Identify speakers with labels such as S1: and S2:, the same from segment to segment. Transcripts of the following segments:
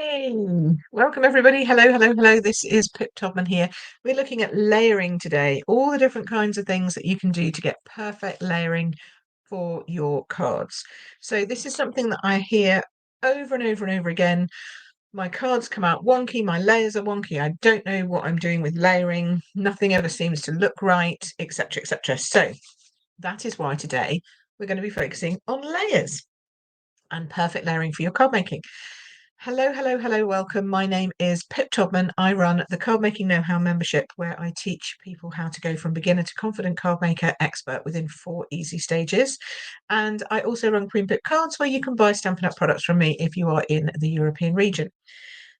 S1: Hey, welcome everybody. Hello, hello, hello. This is Pip Todman here. We're looking at layering today, all the different kinds of things that you can do to get perfect layering for your cards. So this is something that I hear over and over and over again. My cards come out wonky, my layers are wonky. I don't know what I'm doing with layering. Nothing ever seems to look right, etc., etc. So that is why today we're going to be focusing on layers and perfect layering for your card making. Hello, hello, hello, welcome. My name is Pip Todman. I run the Card Making Know-How membership where I teach people how to go from beginner to confident card maker expert within 4 easy stages. And I also run Queen Pip Cards where you can buy Stampin' Up products from me if you are in the European region.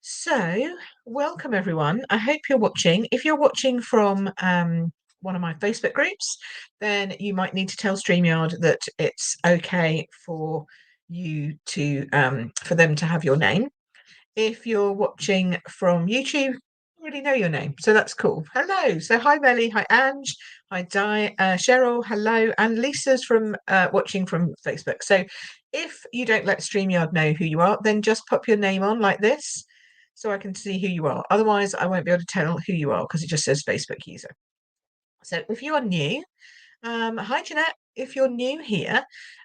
S1: So, welcome everyone. I hope you're watching. If you're watching from one of my Facebook groups, then you might need to tell StreamYard that it's okay for you to for them to have your name. If you're watching from YouTube, you already know your name, so that's cool. Hello. So hi Melly, hi Ange, hi Di, Cheryl, hello, and Lisa's from watching from Facebook. So if you don't let StreamYard know who you are, then just pop your name on like this so I can see who you are. Otherwise, I won't be able to tell who you are because it just says Facebook user. So if you are new, hi Jeanette, if you're new here,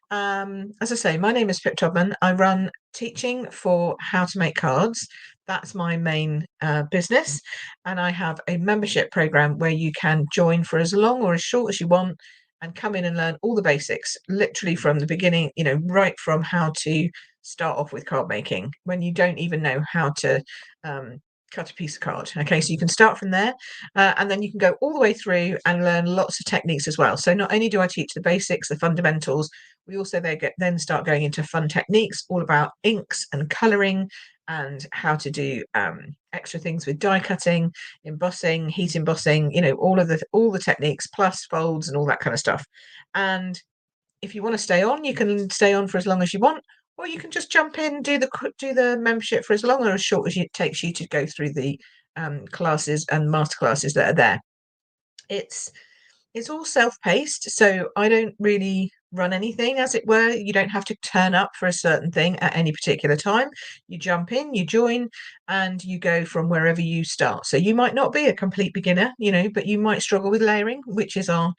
S1: as I say, my name is Pip Todman. I run teaching for how to make cards. That's my main business. And I have a membership program where you can join for as long or as short as you want and come in and learn all the basics, literally from the beginning, right from how to start off with card making when you don't even know how to cut a piece of card. Okay, so you can start from there and then you can go all the way through and learn lots of techniques as well. So not only do I teach the basics, the fundamentals, we also then start going into fun techniques all about inks and colouring and how to do extra things with die cutting, embossing, heat embossing, all the techniques plus folds and all that kind of stuff. And if you want to stay on, you can stay on for as long as you want, or you can just jump in, do the membership for as long or as short as it takes you to go through the classes and master classes that are there. It's all self-paced, so I don't really run anything, as it were. You don't have to turn up for a certain thing at any particular time. You jump in, you join, and you go from wherever you start. So you might not be a complete beginner, but you might struggle with layering, which is our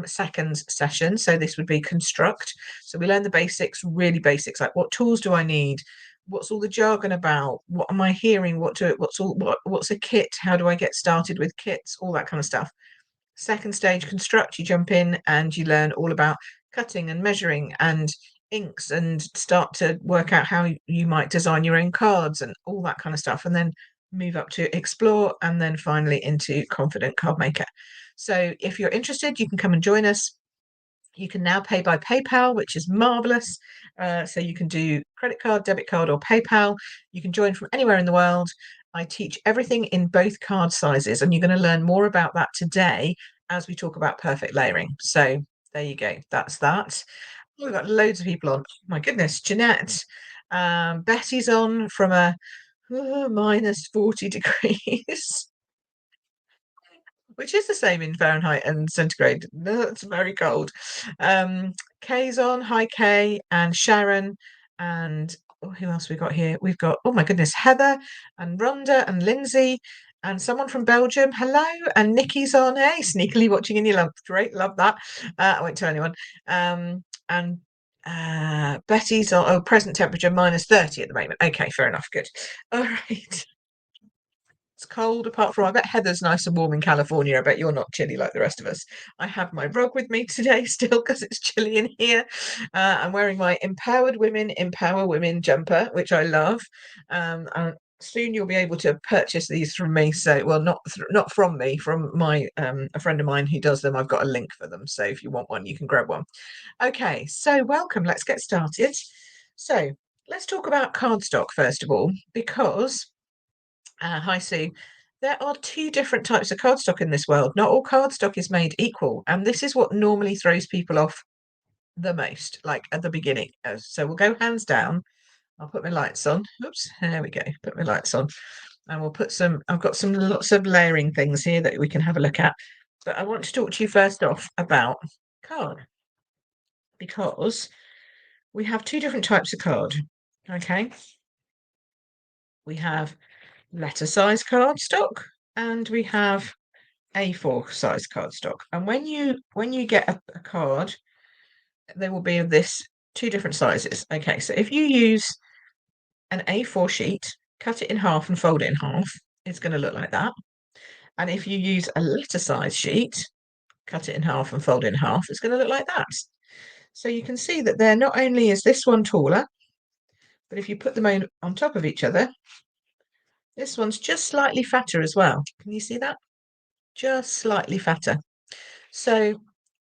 S1: second session. So this would be construct. So we learn the basics, really basics, like what tools do I need? What's all the jargon about? What am I hearing? What's a kit? How do I get started with kits? All that kind of stuff. Second stage construct, you jump in and you learn all about cutting and measuring and inks and start to work out how you might design your own cards and all that kind of stuff, and then move up to explore and then finally into confident card maker. So if you're interested, you can come and join us. You can now pay by PayPal, which is marvelous. So you can do credit card, debit card, or PayPal. You can join from anywhere in the world. I teach everything in both card sizes, and you're going to learn more about that today as we talk about perfect layering. So there you go. That's that. Oh, we've got loads of people on. Oh, my goodness, Jeanette. Betty's on from a minus 40 degrees. Which is the same in Fahrenheit and centigrade. That's very cold. Kay's on. Hi, Kay and Sharon. And who else we got here? We've got, oh my goodness, Heather and Rhonda and Lindsay and someone from Belgium. Hello. And Nikki's on. Hey, sneakily watching in your lump. Great. Love that. I won't tell anyone. And Betty's on. Oh, present temperature minus 30 at the moment. Okay, fair enough. Good. All right. It's cold apart from, I bet Heather's nice and warm in California. I bet you're not chilly like the rest of us. I have my rug with me today still because it's chilly in here. I'm wearing my Empowered Women Empower Women jumper, which I love. And soon you'll be able to purchase these from me. So, well, not from me, from my a friend of mine who does them. I've got a link for them. So if you want one, you can grab one. Okay, so welcome. Let's get started. So let's talk about cardstock first of all, because hi, Sue. There are two different types of cardstock in this world. Not all cardstock is made equal, and this is what normally throws people off the most, like at the beginning. So we'll go hands down. I'll put my lights on. Oops, there we go. Put my lights on, and we'll put some. I've got some lots of layering things here that we can have a look at. But I want to talk to you first off about card because we have two different types of card. Okay. we have letter size cardstock, and we have A4 size cardstock. And when you get a card, there will be of this two different sizes. Okay, so if you use an A4 sheet, cut it in half and fold it in half, it's going to look like that. And if you use a letter size sheet, cut it in half and fold it in half, it's going to look like that. So you can see that there not only is this one taller, but if you put them on top of each other, this one's just slightly fatter as well. Can you see that? Just slightly fatter. So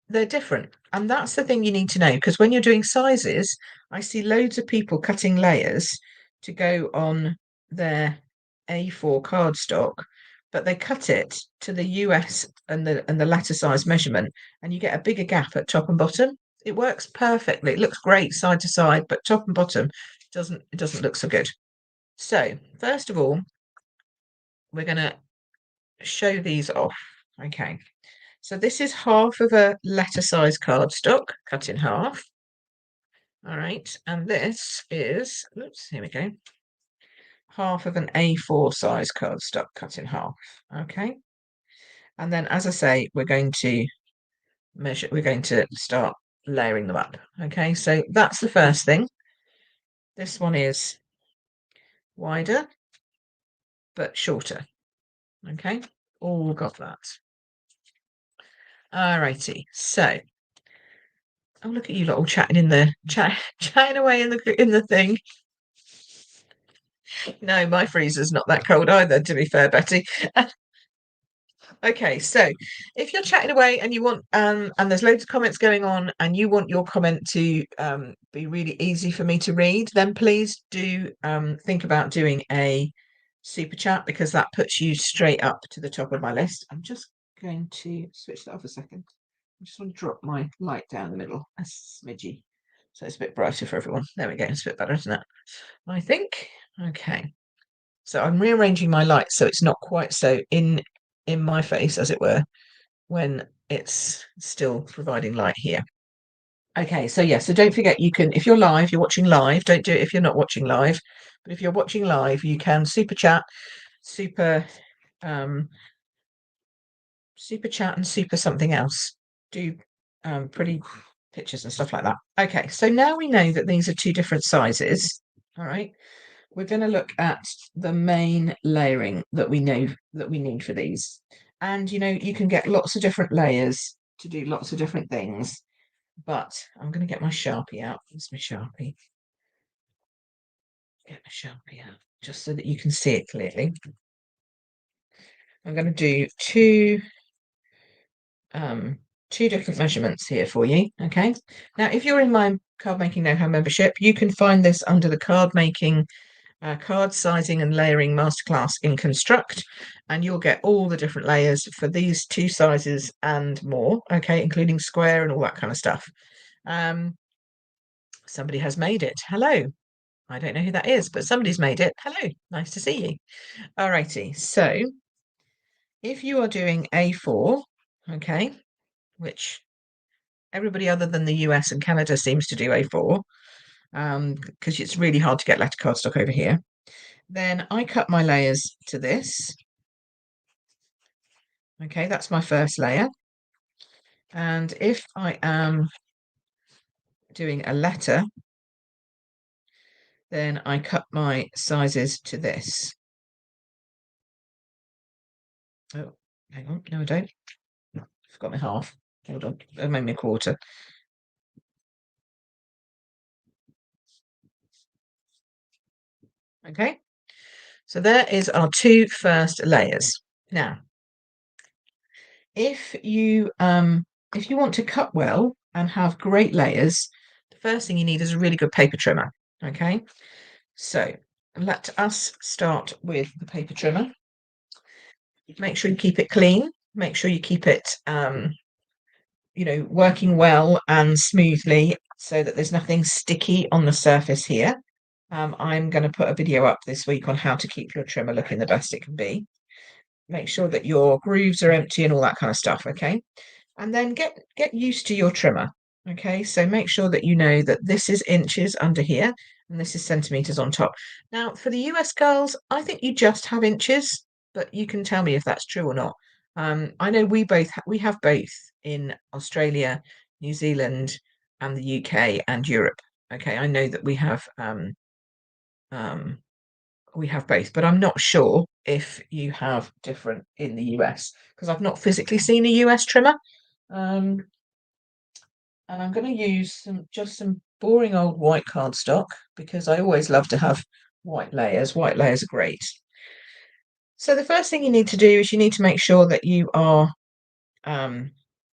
S1: they're different. And that's the thing you need to know, because when you're doing sizes, I see loads of people cutting layers to go on their A4 cardstock, but they cut it to the US and the letter size measurement, and you get a bigger gap at top and bottom. It works perfectly. It looks great side to side, but top and bottom doesn't look so good. So first of all, we're going to show these off. Okay. So this is half of a letter size cardstock cut in half. All right, and this is, oops, here we go, half of an A4 size cardstock cut in half. Okay, and then as I say, we're going to start layering them up. Okay, so that's the first thing. This one is wider but shorter. Okay, all got that. All righty, so oh, look at you lot all chatting in the chatting away in the thing. No, my freezer's not that cold either, to be fair, Betty. Okay, so if you're chatting away and you want and there's loads of comments going on and you want your comment to be really easy for me to read, then please do think about doing a super chat, because that puts you straight up to the top of my list. I'm just going to switch that off a second. I just want to drop my light down the middle a smidgy, so it's a bit brighter for everyone. There we go. It's a bit better, isn't it? I think. Okay. So I'm rearranging my light so it's not quite so in my face, as it were, when it's still providing light here. Okay, so yeah, so don't forget, you can, if you're watching live, don't do it if you're not watching live, but if you're watching live, you can super chat and super something else. Do pretty pictures and stuff like that. Okay, so now we know that these are two different sizes. All right, we're going to look at the main layering that we know that we need for these. And you can get lots of different layers to do lots of different things, but I'm going to get my Sharpie out. Where's my Sharpie? Get my Sharpie out just so that you can see it clearly. I'm going to do two different measurements here for you. Okay, now if you're in my Card Making Know-How membership, you can find this under the card making card sizing and layering masterclass in Construct, and you'll get all the different layers for these two sizes and more, okay, including square and all that kind of stuff. Somebody has made it. Hello. I don't know who that is, but somebody's made it. Hello, nice to see you. All righty, so if you are doing A4, okay, which everybody other than the US and Canada seems to do A4, because it's really hard to get letter cardstock over here, then I cut my layers to this. Okay, that's my first layer. And if I am doing a letter, then I cut my sizes to this. Oh, hang on. No, I don't. Forgot my half. Hold on. I made me a quarter. Okay. So there is our two first layers. Now, if you want to cut well and have great layers, the first thing you need is a really good paper trimmer. Okay. So let us start with the paper trimmer. Make sure you keep it clean. Make sure you keep it, working well and smoothly so that there's nothing sticky on the surface here. I'm going to put a video up this week on how to keep your trimmer looking the best it can be. Make sure that your grooves are empty and all that kind of stuff, okay? And then get used to your trimmer, okay? So make sure that you know that this is inches under here and this is centimeters on top. Now, for the US girls, I think you just have inches, but you can tell me if that's true or not. I know we have both in Australia, New Zealand, and the UK and Europe. Okay, I know that um, we have both, but I'm not sure if you have different in the US because I've not physically seen a US trimmer. Um, and I'm going to use just some boring old white cardstock because I always love to have white layers. White layers are great. So the first thing you need to do is you need to make sure that you are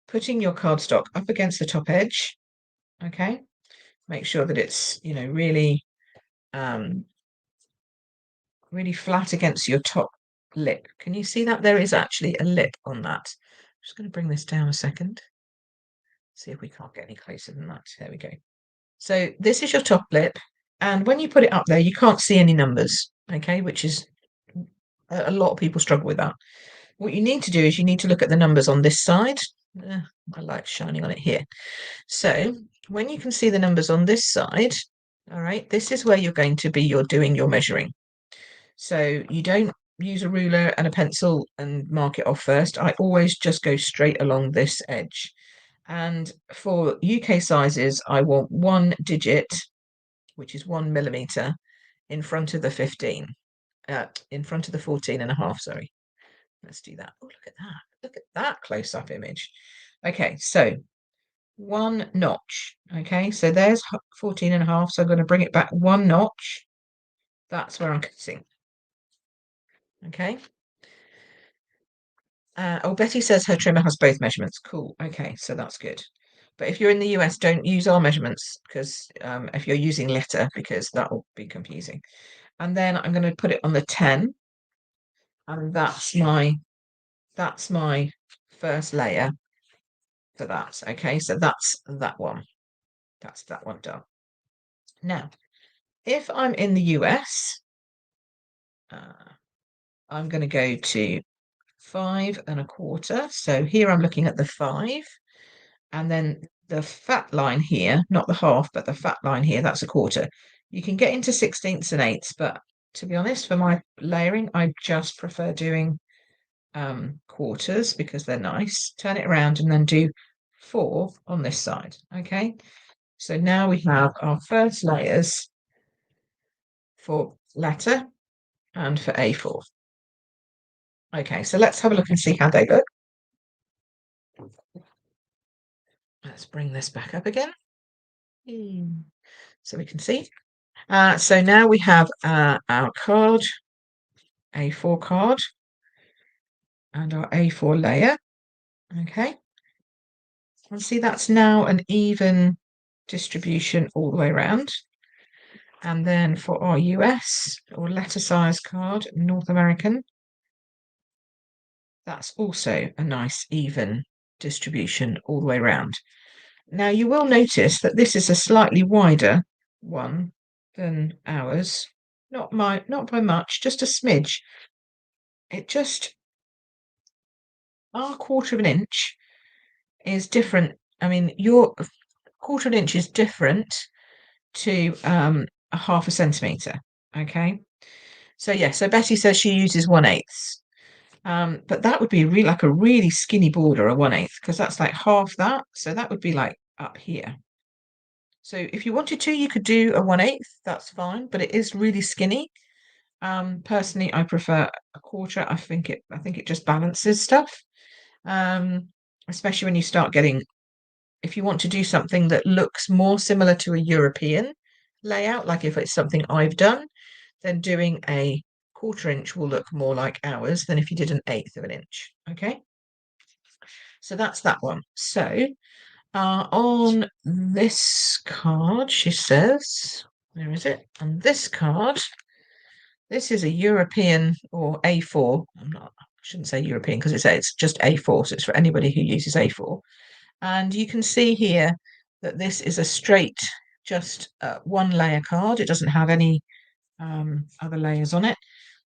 S1: putting your cardstock up against the top edge. Okay, make sure that it's really really flat against your top lip. Can you see that there is actually a lip on that? I'm just going to bring this down a second. See if we can't get any closer than that. There we go. So this is your top lip, and when you put it up there, you can't see any numbers, okay, which is a lot of people struggle with that. What you need to do is you need to look at the numbers on this side. My light's shining on it here. So when you can see the numbers on this side, all right, this is where you're going to be doing your measuring. So you don't use a ruler and a pencil and mark it off first. I always just go straight along this edge. And for UK sizes, I want one digit, which is 1 millimeter, in front of the 15, in front of the 14.5, sorry. Let's do that. Oh, look at that. Look at that close-up image. Okay, so one notch. Okay, so there's 14.5, so I'm going to bring it back one notch. That's where I'm cutting. Okay. Oh, Betty says her trimmer has both measurements. Cool. Okay, so that's good. But if you're in the US, don't use our measurements because if you're using letter, because that will be confusing. And then I'm going to put it on the 10, and that's my first layer for that. Okay, so that's that one. That's that one done. Now, if I'm in the US, I'm going to go to 5.25. So here I'm looking at the 5, and then the fat line here, not the half, but the fat line here, that's a quarter. You can get into 16ths and 8ths, but to be honest, for my layering, I just prefer doing quarters because they're nice. Turn it around and then do 4 on this side. Okay, so now we have our first layers for letter and for A4. Okay, so let's have a look and see how they look. Let's bring this back up again so we can see. So now we have our card, A4 card, and our A4 layer. Okay, and see that's now an even distribution all the way around. And then for our US or letter size card, North American, that's also a nice even distribution all the way around. Now you will notice that this is a slightly wider one than ours. Not by much, just a smidge. Our quarter of an inch is different. I mean, your quarter of an inch is different to a half a centimetre. Okay. So yeah, so Betty says she uses 1/8. But that would be really like a really skinny border, a 1/8, because that's like half that. So that would be like up here. So if you wanted to, you could do a 1/8. That's fine, but it is really skinny. Personally, I prefer a quarter. I think it just balances stuff. Especially when you start getting, if you want to do something that looks more similar to a European layout, like if it's something I've done, then doing a quarter inch will look more like ours than if you did an 1/8 of an inch. Okay, so that's that one. So on this card, she says, where is it? On this card, this is a European or A4. I shouldn't say European because it's just A4, so it's for anybody who uses A4. And you can see here that this is a straight, just one layer card. It doesn't have any other layers on it.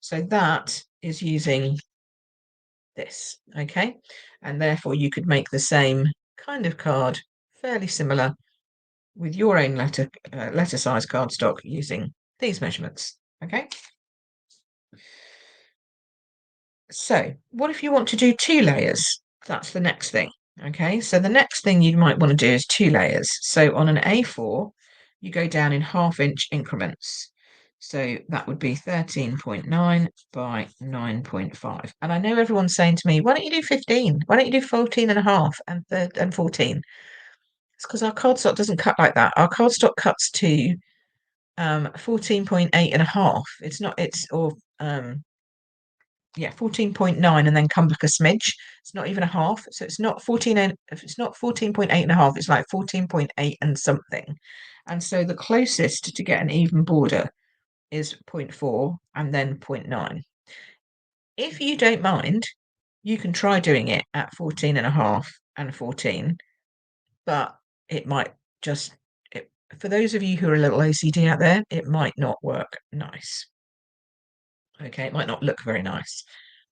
S1: So that is using this, okay? And therefore you could make the same kind of card, fairly similar, with your own letter size cardstock using these measurements. Okay. So what if you want to do 2 layers? That's the next thing. Okay, so the next thing you might want to do is 2 layers. So on an A4, you go down in 1/2 inch increments. So that would be 13.9 by 9.5. And I know everyone's saying to me, why don't you do 15? Why don't you do 14.5 and 14? It's because our cardstock doesn't cut like that. Our cardstock cuts to 14.8.5. It's not, it's, or yeah, 14.9 and then come back a smidge. It's not even a half. So it's not 14 and if it's not 14.8.5, it's like 14.8 and something. And so the closest to get an even border is 0.4 and then 0.9. If you don't mind, you can try doing it at 14.5 and 14, but it might just, for those of you who are a little OCD out there, it might not work nice. Okay, it might not look very nice.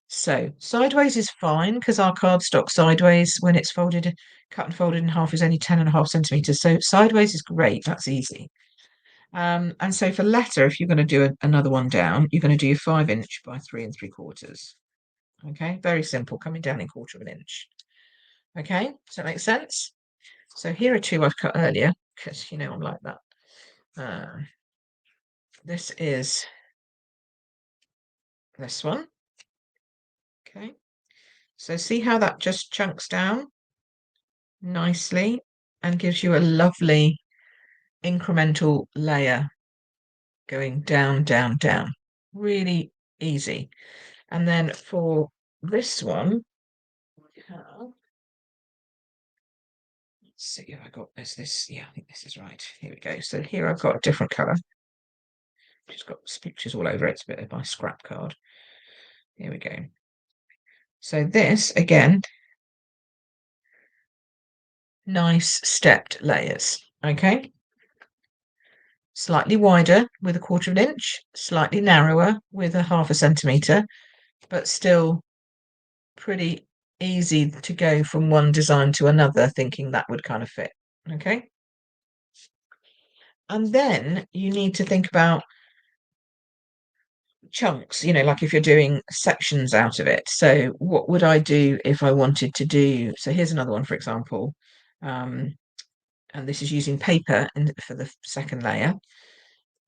S1: So sideways is fine because our cardstock sideways, when it's folded, cut and folded in half, is only 10.5 centimeters. So sideways is great. That's easy. And so for letter, if you're going to do another one down, you're going to do 5" by 3 3/4. Okay, very simple, coming down in 1/4 inch. Okay, does that make sense? So here are 2 I've cut earlier because I'm like that. This is this one. Okay, so see how that just chunks down nicely and gives you a lovely incremental layer going down, down, down. Really easy. And then for this one, let's see if I got this. Yeah, I think this is right. Here we go. So here I've got a different colour. Just got pictures all over it. It's a bit of my scrap card. Here we go. So this, again, nice stepped layers. Okay. Slightly wider with 1/4 inch, slightly narrower with a 1/2 centimetre, but still pretty easy to go from one design to another, thinking that would kind of fit. Okay. And then you need to think about chunks, like if you're doing sections out of it. So what would I do if I wanted to do, so here's another one, for example, and this is using paper for the second layer.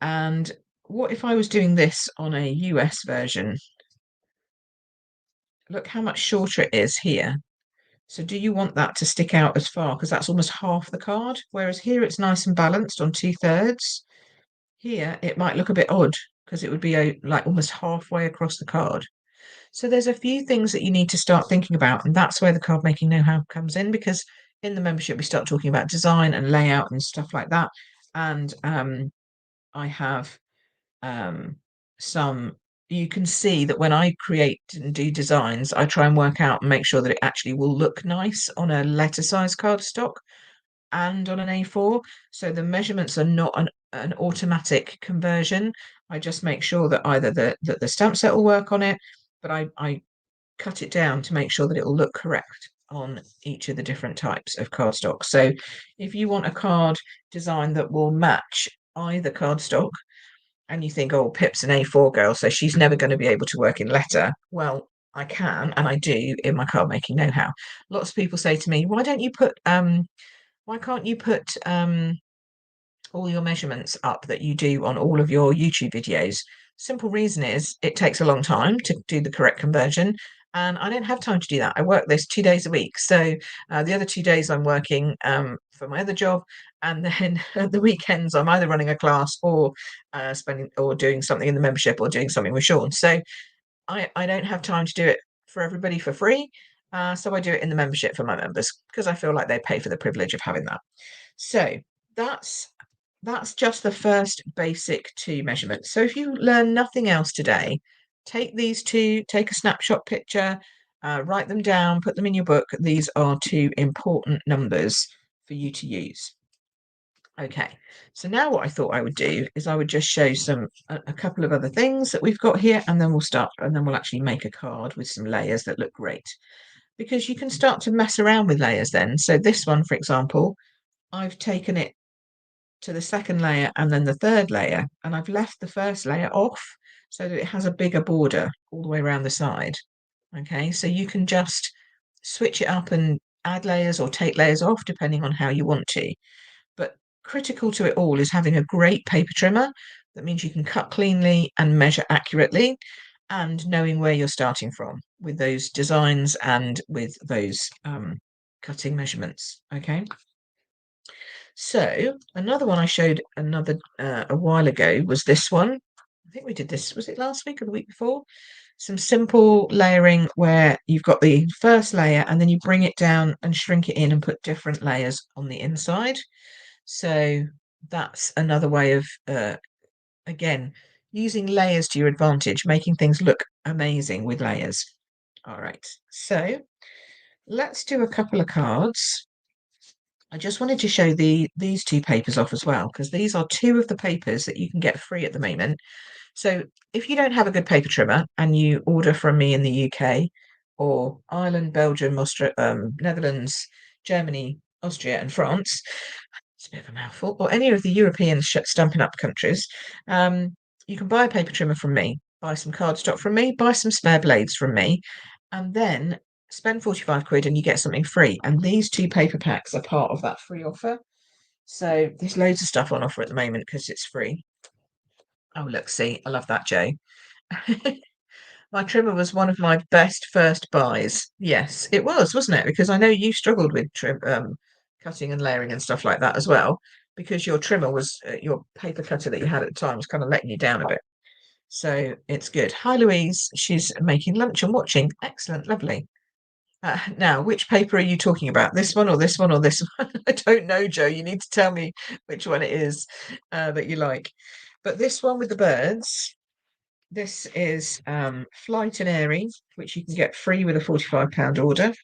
S1: And what if I was doing this on a US version? Look how much shorter it is here. So do you want that to stick out as far? Because that's almost half the card. Whereas here it's nice and balanced on 2/3. Here it might look a bit odd because it would be like almost halfway across the card. So there's a few things that you need to start thinking about, and that's where the card making know-how comes in, because in the membership we start talking about design and layout and stuff like that. And I have some, you can see that when I create and do designs, I try and work out and make sure that it actually will look nice on a letter size cardstock and on an A4. So the measurements are not an automatic conversion. I just make sure that either the stamp set will work on it, but I cut it down to make sure that it will look correct on each of the different types of cardstock. So if you want a card design that will match either cardstock, and you think, oh, Pip's an A4 girl, so she's never going to be able to work in letter. Well, I can, and I do in my card making know-how. Lots of people say to me, why can't you put all your measurements up that you do on all of your YouTube videos? Simple reason is it takes a long time to do the correct conversion, and I don't have time to do that. I work this 2 days a week. So the other 2 days I'm working for my other job, and then the weekends I'm either running a class or spending or doing something in the membership or doing something with Sean. So I don't have time to do it for everybody for free. So I do it in the membership for my members because I feel like they pay for the privilege of having that. So that's just the first basic 2 measurements. So if you learn nothing else today, take these 2, take a snapshot picture, write them down, put them in your book. These are 2 important numbers for you to use. Okay, so now what I thought I would do is I would just show a couple of other things that we've got here, and then we'll start, and then we'll actually make a card with some layers that look great, because you can start to mess around with layers then. So this one, for example, I've taken it to the second layer and then the third layer, and I've left the first layer off so that it has a bigger border all the way around the side. Okay, so you can just switch it up and add layers or take layers off depending on how you want to. But critical to it all is having a great paper trimmer. That means you can cut cleanly and measure accurately, and knowing where you're starting from with those designs and with those cutting measurements. Okay. So another one I showed a while ago was this one. I think we did this, was it last week or the week before? Some simple layering where you've got the first layer and then you bring it down and shrink it in and put different layers on the inside. So that's another way of, again, using layers to your advantage, making things look amazing with layers. All right, so let's do a couple of cards. I just wanted to show these two papers off as well, because these are two of the papers that you can get free at the moment. So if you don't have a good paper trimmer and you order from me in the UK or Ireland, Belgium, Netherlands, Germany, Austria, and France, it's a bit of a mouthful, or any of the European Stampin' Up countries, you can buy a paper trimmer from me, buy some cardstock from me, buy some spare blades from me, and then spend 45 quid and you get something free. And these two paper packs are part of that free offer. So there's loads of stuff on offer at the moment because it's free. Oh, look, see, I love that, Joe. My trimmer was one of my best first buys. Yes, it was, wasn't it? Because I know you struggled with cutting and layering and stuff like that as well, because your trimmer was your paper cutter that you had at the time was kind of letting you down a bit. So it's good. Hi, Louise. She's making lunch and watching. Excellent, lovely. Now, which paper are you talking about? This one or this one or this one? I don't know, Joe. You need to tell me which one it is that you like. But this one with the birds, this is Flight and Airy, which you can get free with a £45 order.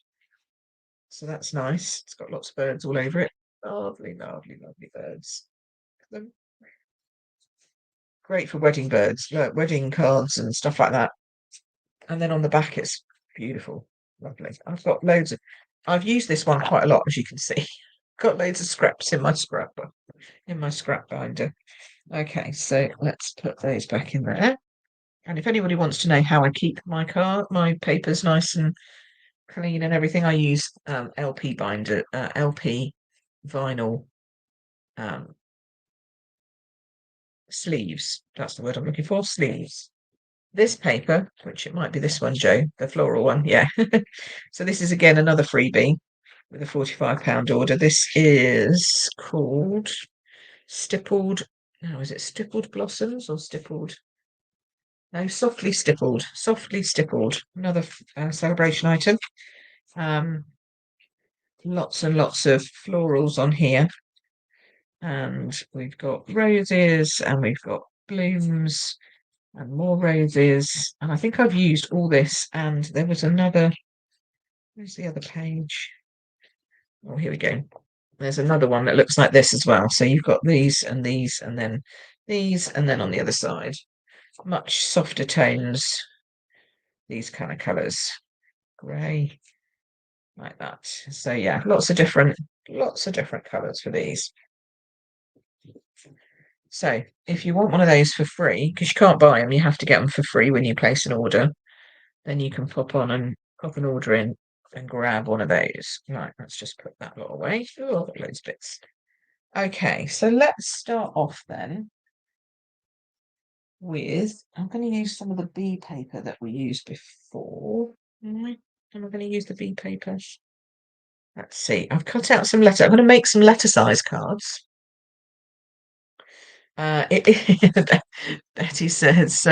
S1: So that's nice. It's got lots of birds all over it. Lovely, lovely, lovely birds. Great for wedding birds, wedding cards and stuff like that. And then on the back, it's beautiful. Lovely. I've used this one quite a lot, as you can see. Got loads of scraps in my scrap binder. Okay, so let's put those back in there. And if anybody wants to know how I keep my papers nice and clean and everything, I use LP binder, LP vinyl sleeves. That's the word I'm looking for, sleeves. This paper, which it might be this one, Joe, the floral one, yeah. So this is again another freebie with a £45 order. This is called Stippled. No, is it Stippled Blossoms or Stippled? No, Softly Stippled. Softly Stippled. Another Sale-a-bration item. Lots and lots of florals on here. And we've got roses and we've got blooms and more roses. And I think I've used all this. And there was another. Where's the other page? Oh, here we go. There's another one that looks like this as well. So you've got these and these and then these and then on the other side. Much softer tones. These kind of colours. Grey. Like that. So yeah, lots of different colours for these. So if you want one of those for free, because you can't buy them, you have to get them for free when you place an order, then you can pop an order in and grab one of those. Right, let's just put that lot away. Oh, I've got loads of bits. Okay, so let's start off then with, I'm going to use some of the bee paper that we used before. Am I going to use the bee paper? Let's see, I've cut out some letter. I'm going to make some letter size cards. Betty says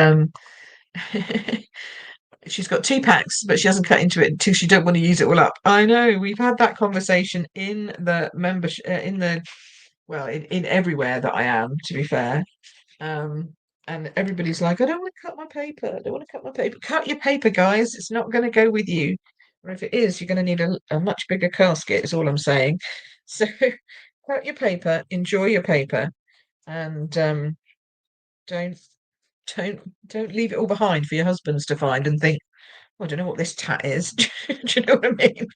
S1: she's got 2 packs, but she hasn't cut into it until she don't want to use it all up. I know, we've had that conversation in the membership, in everywhere that I am, to be fair. And everybody's like, I don't want to cut my paper. I don't want to cut my paper. Cut your paper, guys. It's not going to go with you. Or if it is, you're going to need a much bigger casket, is all I'm saying. So cut your paper, enjoy your paper, and don't leave it all behind for your husbands to find and think, oh, I don't know what this tat is. Do you know what I mean?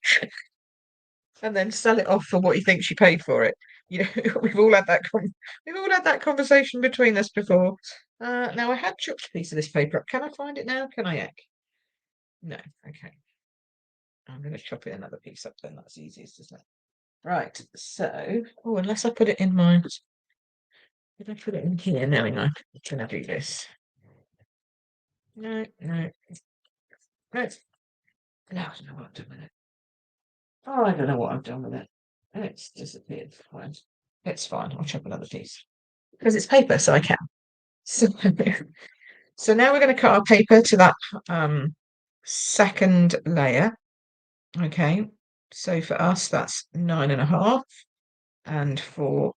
S1: And then sell it off for what he thinks you paid for it. You know, we've all had that conversation between us before. Now I had chopped a piece of this paper up. Can I find it now? Can I egg? No. Okay. I'm going to chop it another piece up then. That's easiest, isn't it? Right. So, oh, unless I put it in my. Did I put it in here? No, I'm going to do this. No, no, no. No, I don't know what I've done with it. Oh, I don't know what I've done with it. It's disappeared. Fine. It's fine. I'll chop another piece because it's paper, so I can. So, so now we're going to cut our paper to that second layer. Okay. So for us, that's 9.5, and for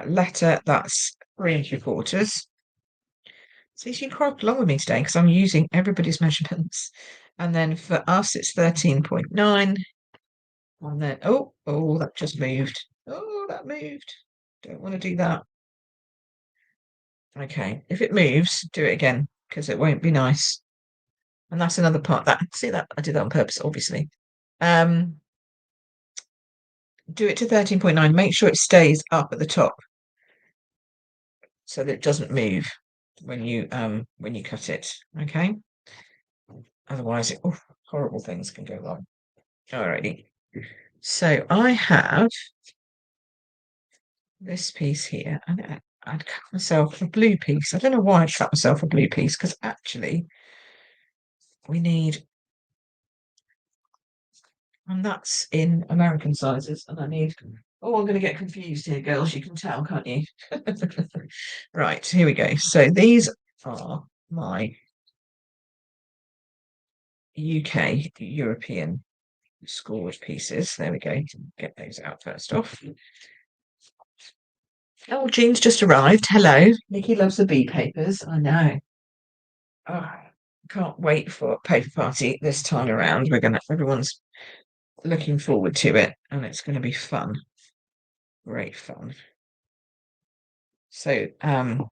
S1: letter, that's 3.75. So you can crop along with me today because I'm using everybody's measurements. And then for us, it's 13.9. And then, oh, that just moved. Oh, that moved. Don't want to do that. Okay, if it moves, do it again because it won't be nice. And that's another part that, see that? I did that on purpose, obviously. Do it to 13.9. Make sure it stays up at the top so that it doesn't move when you cut it. Okay. Otherwise, horrible things can go wrong. Alrighty. So I have this piece here, and I'd cut myself a blue piece. I don't know why I cut myself a blue piece because actually we need, and that's in American sizes, and I need. Oh, I'm going to get confused here, girls. You can tell, can't you? Right, here we go. So these are my UK European scored pieces. There we go. Get those out first off. Oh, Jean's just arrived. Hello. Nikki loves the bee papers. I know. Oh, can't wait for paper party this time around. Everyone's looking forward to it, and it's going to be fun. Great fun. So, I've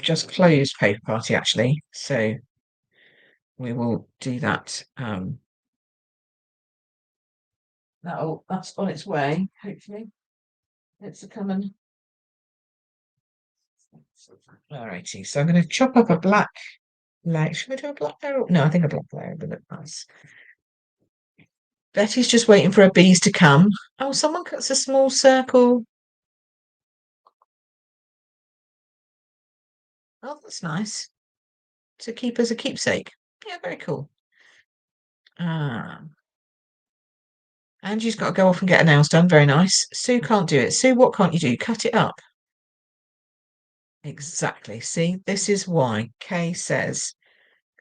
S1: just closed paper party actually, so we will do that. That's on its way. Hopefully, it's coming. Alrighty, so I'm going to chop up a black layer. Should we do a black layer? No, I think a black layer would look nice. Betty's just waiting for her bees to come. Oh, someone cuts a small circle. Oh, that's nice. To keep as a keepsake. Yeah, very cool. Angie's got to go off and get her nails done. Very nice. Sue can't do it. Sue, what can't you do? Cut it up. Exactly. See, this is why Kay says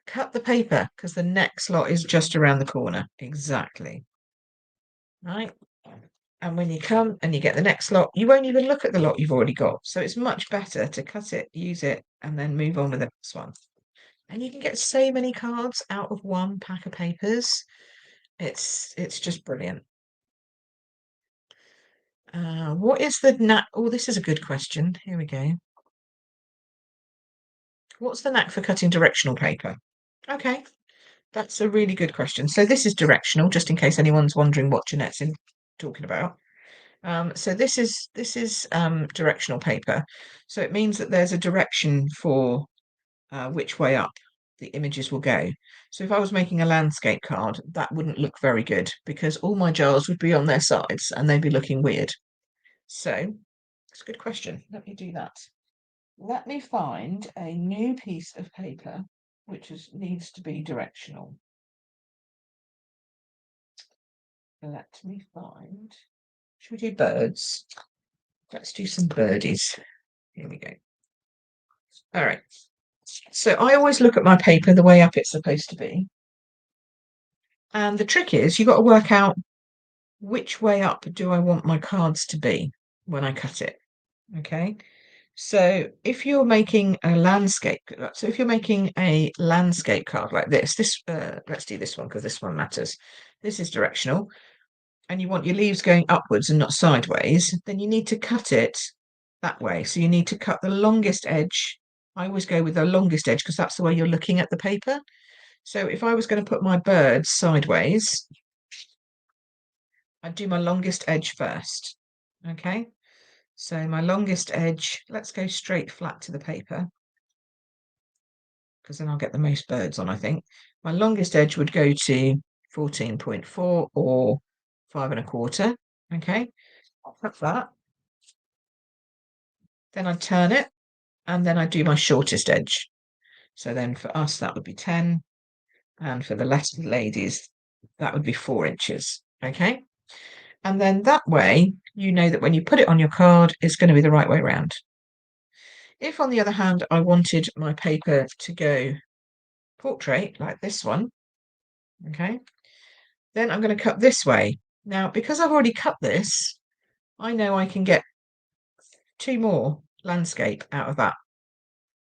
S1: cut the paper because the next lot is just around the corner. Exactly. Right. And when you come and you get the next lot, you won't even look at the lot you've already got. So it's much better to cut it, use it, and then move on with the next one. And you can get so many cards out of one pack of papers. It's just brilliant. What is the knack? Oh, this is a good question. Here we go. What's the knack for cutting directional paper? Okay, that's a really good question. So this is directional, just in case anyone's wondering what Jeanette's talking about. So this is directional paper. So it means that there's a direction for which way up the images will go. So if I was making a landscape card, that wouldn't look very good because all my jars would be on their sides and they'd be looking weird. So it's a good question. Let me do that. Let me find a new piece of paper which needs to be directional. Let me find. Should we do birds? Let's do some birdies. Here we go. All right. So I always look at my paper the way up it's supposed to be. And the trick is you've got to work out which way up do I want my cards to be when I cut it. Okay. So if you're making a landscape, card like this, let's do this one because this one matters. This is directional, and you want your leaves going upwards and not sideways, then you need to cut it that way. So you need to cut the longest edge. I always go with the longest edge because that's the way you're looking at the paper. So if I was going to put my birds sideways, I do my longest edge first. Okay, so my longest edge, let's go straight flat to the paper, because then I'll get the most birds on, I think. My longest edge would go to 14.4 or 5 1/4. Okay, I'll cut that. Then I turn it, and then I do my shortest edge. So then for us, that would be 10. And for the ladies, that would be 4 inches. Okay. And then that way, you know that when you put it on your card, it's going to be the right way around. If, on the other hand, I wanted my paper to go portrait like this one, okay, then I'm going to cut this way. Now, because I've already cut this, I know I can get 2 more landscape out of that,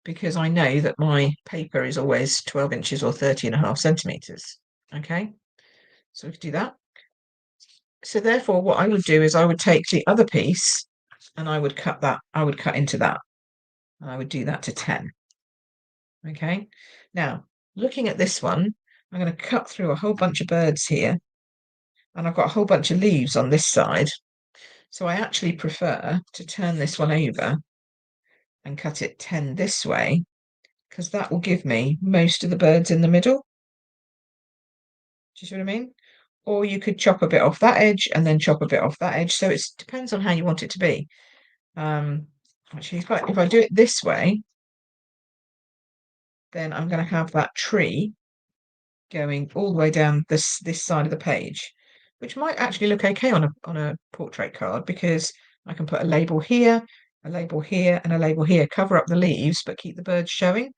S1: because I know that my paper is always 12 inches or 30.5 centimeters. Okay, so we could do that. So therefore, what I would do is I would take the other piece and I would cut that, I would cut into that, and I would do that to 10. Okay, now looking at this one, I'm going to cut through a whole bunch of birds here, and I've got a whole bunch of leaves on this side. So I actually prefer to turn this one over and cut it 10 this way, because that will give me most of the birds in the middle. Do you see what I mean? Or you could chop a bit off that edge and then chop a bit off that edge. So it depends on how you want it to be. Actually, if I do it this way, then I'm going to have that tree going all the way down this side of the page, which might actually look okay on a portrait card, because I can put a label here, a label here, and a label here, cover up the leaves, but keep the birds showing.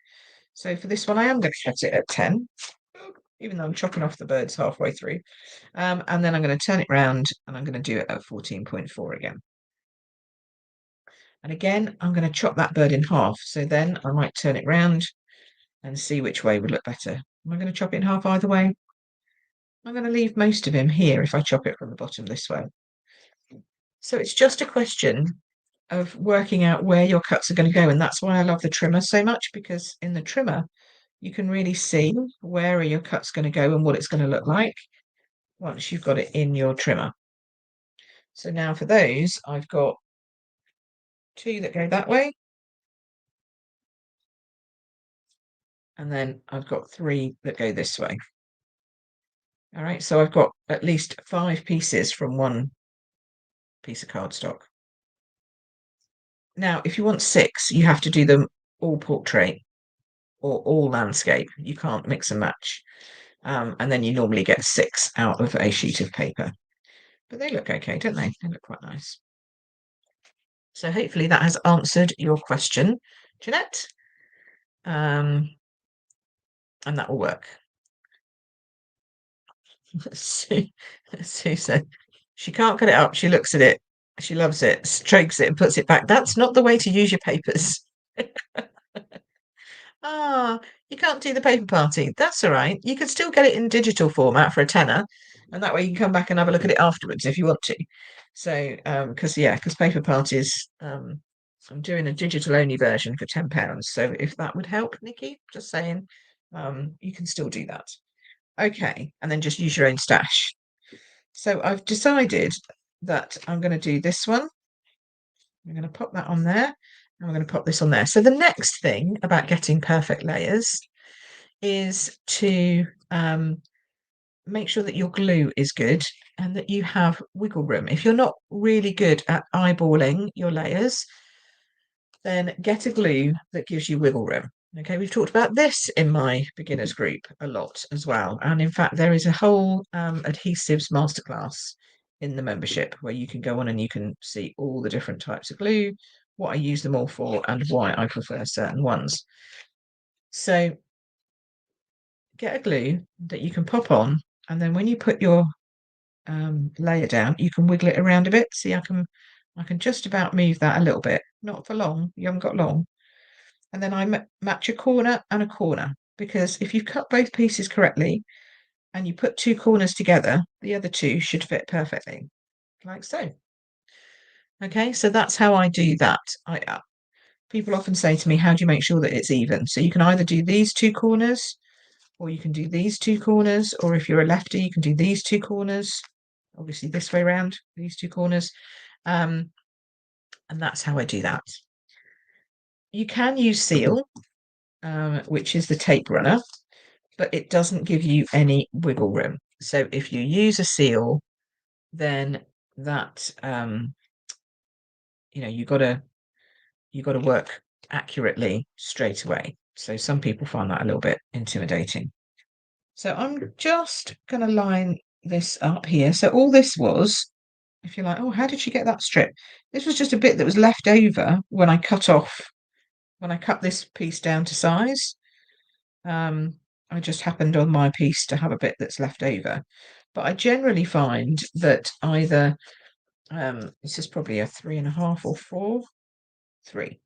S1: So for this one, I am going to cut it at 10, even though I'm chopping off the birds halfway through. And then I'm going to turn it round and I'm going to do it at 14.4 again. And again, I'm going to chop that bird in half. So then I might turn it round and see which way would look better. Am I going to chop it in half either way? I'm going to leave most of him here if I chop it from the bottom this way. So it's just a question of working out where your cuts are going to go. And that's why I love the trimmer so much, because in the trimmer, you can really see where are your cuts going to go and what it's going to look like once you've got it in your trimmer. So now for those, I've got 2 that go that way. And then I've got 3 that go this way. All right, so I've got at least 5 pieces from one piece of cardstock. Now, if you want 6, you have to do them all portrait or all landscape. You can't mix and match. And then you normally get 6 out of a sheet of paper. But they look okay, don't they? They look quite nice. So hopefully that has answered your question, Jeanette. And that will work. Sue said she can't cut it up. She looks at it. She loves it, strokes it and puts it back. That's not the way to use your papers. Ah, you can't do the paper party. That's all right. You can still get it in digital format for a tenner, and that way you can come back and have a look at it afterwards if you want to. So, because paper parties, I'm doing a digital only version for £10. So if that would help, Nikki, just saying, you can still do that. Okay, and then just use your own stash. So I've decided that I'm going to do this one. I'm going to pop that on there. And I'm going to pop this on there. So the next thing about getting perfect layers is to make sure that your glue is good and that you have wiggle room. If you're not really good at eyeballing your layers, then get a glue that gives you wiggle room. Okay, we've talked about this in my beginners group a lot as well. And in fact, there is a whole adhesives masterclass in the membership where you can go on and you can see all the different types of glue, what I use them all for, and why I prefer certain ones. So get a glue that you can pop on, and then when you put your layer down, you can wiggle it around a bit. See, I can just about move that a little bit, not for long. You haven't got long. And then I match a corner and a corner, because if you cut both pieces correctly and you put 2 corners together, the other 2 should fit perfectly, like so. Okay, so that's how I do that. People often say to me, how do you make sure that it's even? So you can either do these 2 corners, or you can do these 2 corners, or if you're a lefty, you can do these 2 corners. obviously this way around, these two corners. And that's how I do that. You can use seal, which is the tape runner, but it doesn't give you any wiggle room. So if you use a seal, then that you know, you got to work accurately straight away. So some people find that a little bit intimidating. So I'm just going to line this up here. So all this was, if you're like, oh, how did she get that strip? This was just a bit that was left over when I cut this piece down to size. I just happened on my piece to have a bit that's left over. But I generally find that either, this is probably a 3.5 or 4, 3.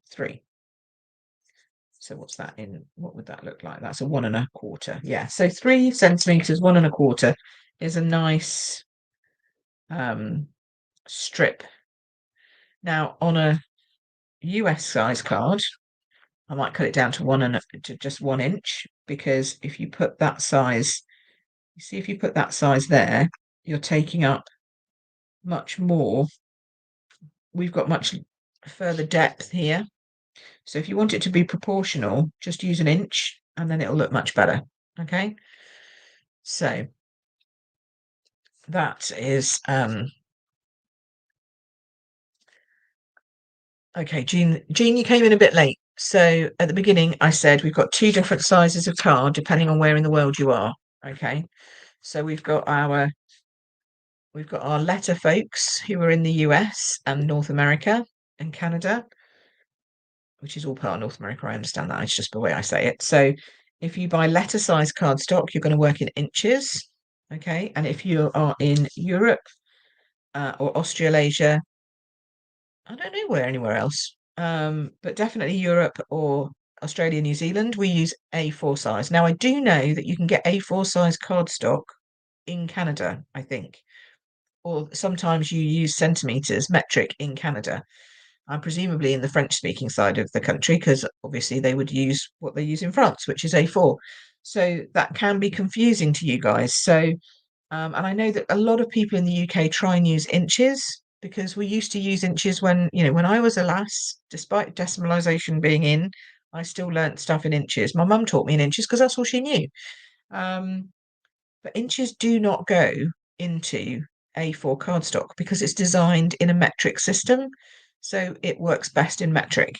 S1: So what's that in? What would that look like? That's a 1.25. Yeah. So 3 centimeters, 1.25 is a nice strip. Now on a US size card, I might cut it down to just 1 inch, because if you put that size, you see, if you put that size there, you're taking up much more. We've got much further depth here. So if you want it to be proportional, just use 1 inch and then it'll look much better. Okay. So that is okay. Jean, you came in a bit late. So at the beginning, I said we've got 2 different sizes of card depending on where in the world you are. Okay. So we've got our letter folks who are in the US and North America and Canada, which is all part of North America. I understand that. It's just the way I say it. So if you buy letter size cardstock, you're going to work in inches. Okay. And if you are in Europe or Australasia, I don't know where anywhere else, but definitely Europe or Australia, New Zealand, we use A4 size. Now, I do know that you can get A4 size cardstock in Canada, I think, or sometimes you use centimeters metric in Canada. Presumably in the French-speaking side of the country, because obviously they would use what they use in France, which is A4. So that can be confusing to you guys. So, and I know that a lot of people in the UK try and use inches, because we used to use inches when, when I was a lass, despite decimalisation being in, I still learnt stuff in inches. My mum taught me in inches because that's all she knew. But inches do not go into A4 cardstock because it's designed in a metric system. So it works best in metric.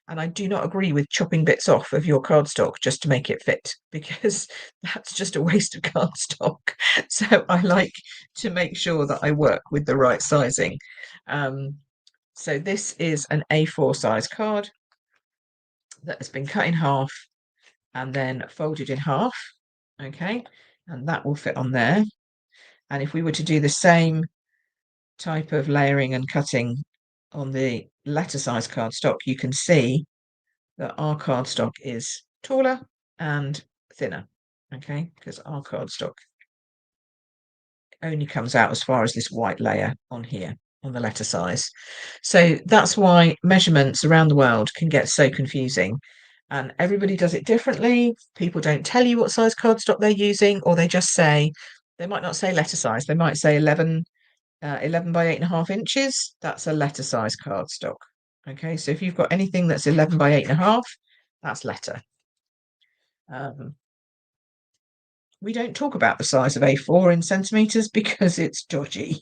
S1: And I do not agree with chopping bits off of your cardstock just to make it fit, because that's just a waste of cardstock. So I like to make sure that I work with the right sizing. So this is an A4 size card that has been cut in half and then folded in half. Okay, and that will fit on there. And if we were to do the same type of layering and cutting on the letter size cardstock, you can see that our cardstock is taller and thinner. Okay, because our cardstock only comes out as far as this white layer on here on the letter size. So that's why measurements around the world can get so confusing, and everybody does it differently. People don't tell you what size cardstock they're using, or they just say, they might not say letter size, they might say 11 by 8.5 inches. That's a letter size cardstock. Okay, so if you've got anything that's 11 by 8.5, that's letter. We don't talk about the size of A4 in centimeters because it's dodgy,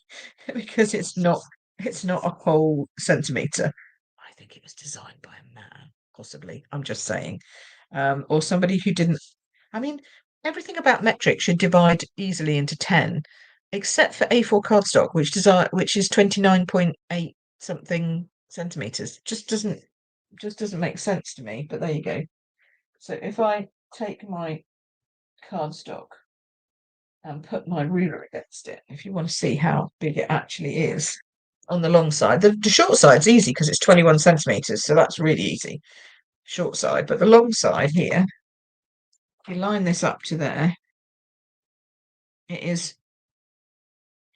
S1: because it's not a whole centimeter. I think it was designed by a man, possibly. I'm just saying, or somebody who didn't. I mean, everything about metric should divide easily into 10, except for A4 cardstock, which is 29.8 something centimeters. Just doesn't make sense to me. But there you go. So if I take my cardstock and put my ruler against it, if you want to see how big it actually is on the long side. The short side's easy because it's 21 centimeters, so that's really easy. Short side, but the long side here, if you line this up to there, it is,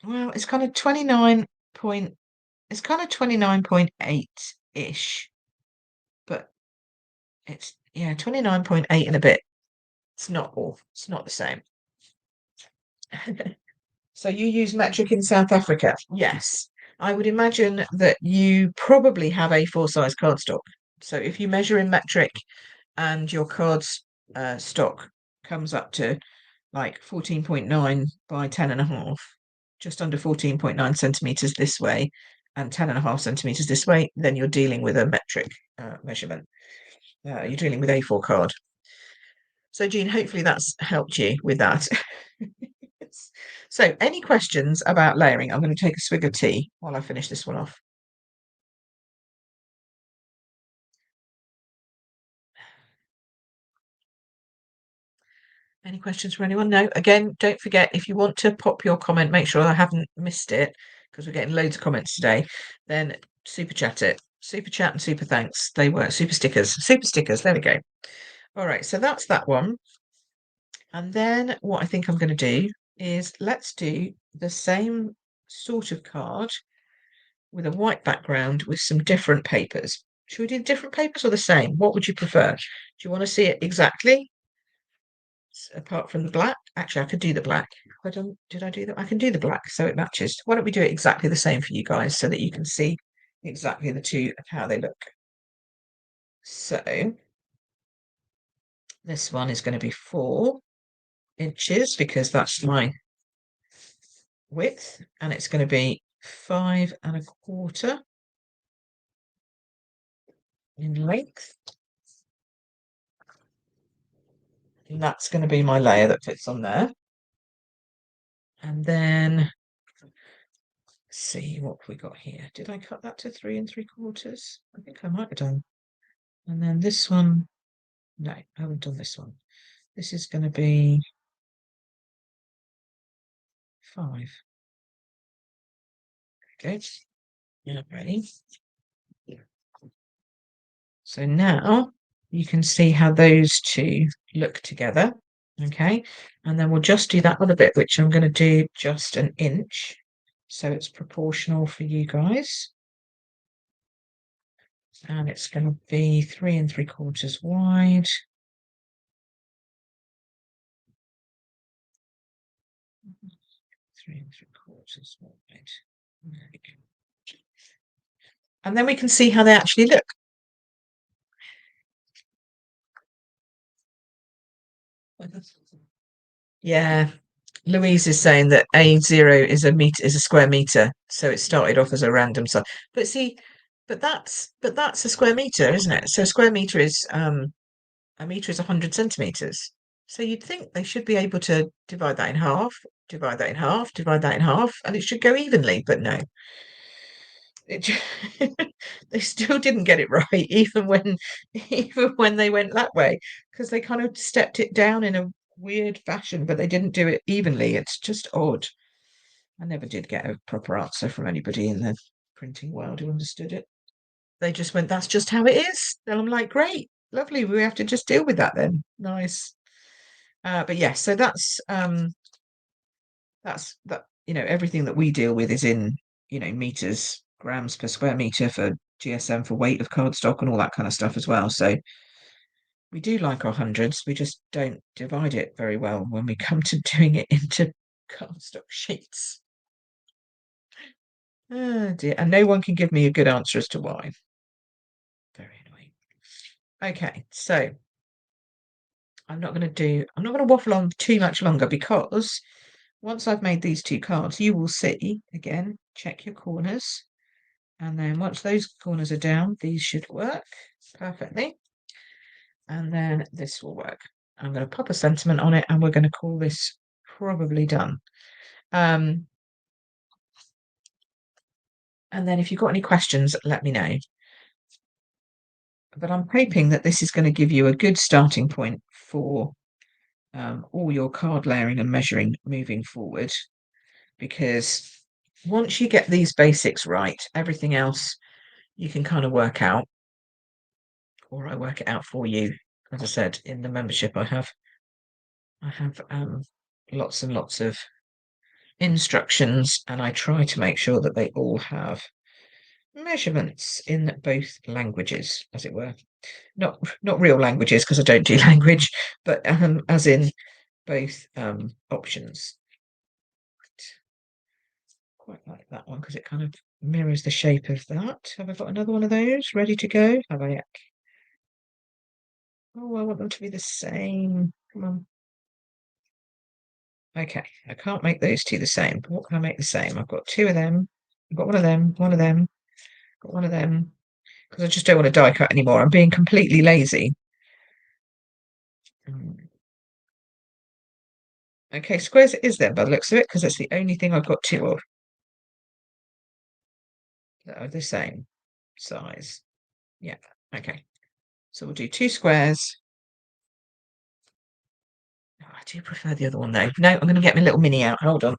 S1: well, it's kind of 29.8-ish, but it's, yeah, 29.8 and a bit. It's not the same. So you use metric in South Africa? Yes. I would imagine that you probably have A4 size cardstock. So if you measure in metric and your cards stock comes up to like 14.9 by 10.5, just under 14.9 centimeters this way and 10.5 centimeters this way, then you're dealing with a metric measurement. You're dealing with A4 card. So Jean, hopefully that's helped you with that. So any questions about layering? I'm going to take a swig of tea while I finish this one off. Any questions from anyone? No. Again, don't forget, if you want to pop your comment, make sure I haven't missed it, because we're getting loads of comments today, then super chat it. Super chat and super thanks. They work. Super stickers. Super stickers. There we go. All right. So that's that one. And then what I think I'm going to do is let's do the same sort of card with a white background with some different papers. Should we do different papers or the same? What would you prefer? Do you want to see it exactly apart from the black? Actually, I could do the black. I don't, did I do that? I can do the black so it matches. Why don't we do it exactly the same for you guys so that you can see exactly the two and how they look. So this one is going to be 4 inches because that's my width, and it's going to be 5.25 in length. And that's going to be my layer that fits on there. And then let's see what we got here. Did I cut that to 3.75? I think I might have done. And then this one, no, I haven't done this one. This is going to be 5. Okay, yeah, ready. So now you can see how those two look together. Okay, and then we'll just do that other bit, which I'm going to do just 1 inch. So it's proportional for you guys. And it's going to be 3.75 wide. 3.75 wide. There we go. And then we can see how they actually look. Yeah, Louise is saying that A0 is a square meter, so it started off as a random size. But see, but that's a square meter, isn't it? So a square meter is a meter is 100 centimeters. So you'd think they should be able to divide that in half, divide that in half, divide that in half, and it should go evenly. But no, it they still didn't get it right, even when they went that way, because they kind of stepped it down in a weird fashion, but they didn't do it evenly. It's just odd. I never did get a proper answer from anybody in the printing world who understood it. They just went, "That's just how it is." And I'm like, "Great, lovely. We have to just deal with that then." Nice. But yes, so that's that. Everything that we deal with is in meters, grams per square meter for GSM for weight of cardstock and all that kind of stuff as well. So we do like our hundreds. We just don't divide it very well when we come to doing it into cardstock sheets. Oh dear. And no one can give me a good answer as to why. Very annoying. Okay, so I'm not going to waffle on too much longer, because once I've made these 2 cards, you will see, again, check your corners. And then once those corners are down, these should work perfectly. And then this will work. I'm going to pop a sentiment on it, and we're going to call this probably done. And then if you've got any questions, let me know. But I'm hoping that this is going to give you a good starting point for all your card layering and measuring moving forward, because once you get these basics right, everything else you can kind of work out, or I work it out for you. As I said, in the membership, I have lots and lots of instructions, and I try to make sure that they all have measurements in both languages, as it were. Not real languages, because I don't do language, but as in both options. quite like that one because it kind of mirrors the shape of that. Have I got another one of those ready to go? Have I? Oh, I want them to be the same. Come on. Okay, I can't make those two the same. But what can I make the same? I've got two of them. I've got one of them, got one of them. Because I just don't want to die cut anymore. I'm being completely lazy. Okay, squares it is then by the looks of it, because it's the only thing I've got two of that are the same size. Yeah, okay. So we'll do two squares. Oh, I do prefer the other one though. No, I'm going to get my little mini out. Hold on.